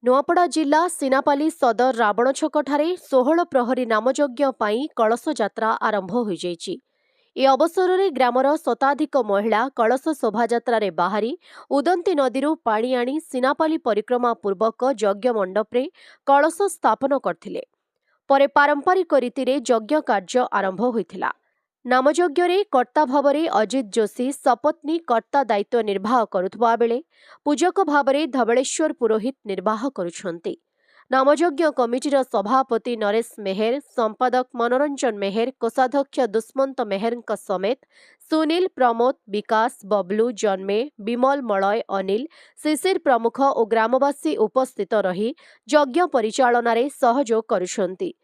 नुआपड़ा जिला सिनापाली सदर रावणछकठारे 16 प्रहरी नामयज्ञ पाई कलश यात्रा आरंभ हो जाइछि। ए अवसर में ग्रामर शताधिक महिला कलश शोभायात्रा बाहरी उदंती नदीरू पानी आनी सिनापाली परिक्रमा पूर्वक यज्ञ मंडपरे कलश स्थापन करथिले। परे पारंपरिक रीति यज्ञ कार्य आरंभ होइथिला। नामयज्ञ कर्ता भाव में अजित जोशी सपत्नी कर्ता दायित्व निर्वाह करुवा बेले पूजक भाव में धवलेश्वर पुरोहित निर्वाह करुछंती। नामयज्ञ कमिटीर सभापति नरेश मेहर, संपादक मनोरंजन मेहर, कोषाध्यक्ष दुष्मंत मेहर समेत सुनील, प्रमोद, विकास, बबलू, जन्मे, विमल, मलय, अनिल, शिशिर प्रमुख और ग्रामवासी उपस्थित रही यज्ञ परिचालन सहयोग करुछंती।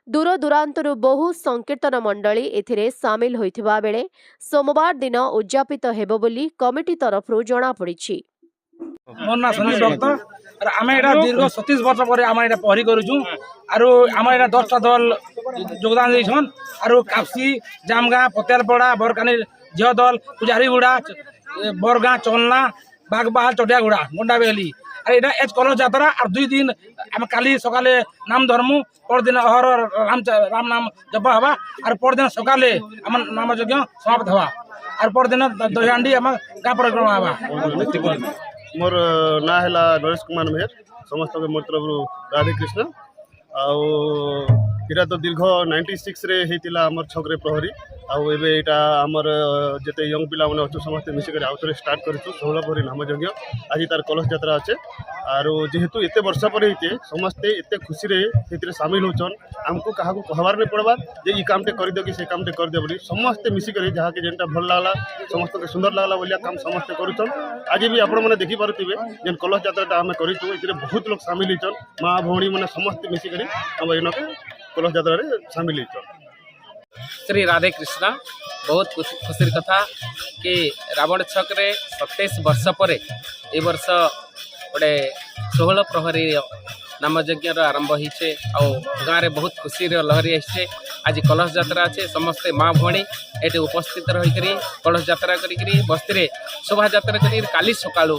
दूर दूरांतरु बहु संकीर्तन मंडली एथिरे सामिल होइथिबा बेले सोमवार दिन उद्यापित हेबो बोली कमिटी तरफरु जणा पड़िछि। मोर ना संजीव भक्त और आमे एटा दीर्घ 37 वर्ष परे आमे एटा पहरी करूछु आरो आमे एटा 10टा दल योगदान दैछन आरो कापसी, जामगा, पतेलपड़ा, बरकानी झियो दल, पुजारीगुड़ा, बरगा, चोलना, बागबाल, चटियागुड़ा, गोंडाबेली अरे एटा एज कलश यात्रा और 2 दिन आमे काली सकाले नाम धर्मु पर दिन अहर राम नाम जप हवा और पर दिन सकाले आम नाम यज्ञ समाप्त हवा और पर दिन दहीहांडी आम गाँ परिक्रमा हवा। मोर ना है नरेश कुमार मेहर, समस्त के मोर तरफ राधे कृष्ण आउ तो दीर्घ 96 रे हेतिला हमर छकरे प्रहरी आउ एबे एटा हमर जते यंग पिला माने अछु समस्त मिसी कर आउथरे स्टार्ट करछु 16 प्रहरी नामयज्ञ। आज तार कलश यात्रा अच्छे आरो जेहेतु एते वर्ष पर हेते समस्ते एते खुशी रे हेतिरे शामिल होचन हमको काहाको कहबार नै पड़बा जे ई कामटे कर दे कि से कामटे कर दे बोली समस्त मिसी कर जहा के जेंटा भल लागला समस्त के सुंदर लागला बोलिया काम समस्त करूचन। आज भी आपण माने देखि पारुतिबे जेन कलश यात्राटा हमें करिछु एतिरे बहुत लोग शामिल हिचन मां भौणी माने समस्त मिसी कर हम एनके कलश यात्रा रे शामिल हिचन। श्री राधे कृष्णा बहुत खुशी कथा कि रावण छक रे 27 वर्ष पर ए वर्ष गोटे 16 प्रहरी नामयज्ञ आरंभ होइछे और गाँव में बहुत खुशी लहरी आसे। आज कलश यात्रा अच्छे समस्ते माँ भौणी ये उपस्थित रही कलश यात्रा करी बस्ती शोभा यात्रा करी काली सकाळु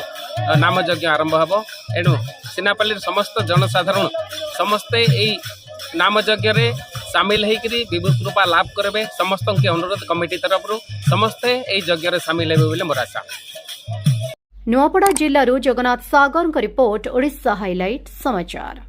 नामयज्ञ आरंभ हम। एणु सिनापाली समस्त जनसाधारण समस्ते यही नामयज्ञ रे सामिल होकर विभूत कृपा लाभ करेंगे समस्त के अनुरोध कमिटी तरफ समस्ते यही यज्ञ सामिल हेबे बोली मोर आशा। नुआपड़ा जिल्लारू जगन्नाथ सागर रिपोर्ट ओडिशा हाइलाइट समाचार।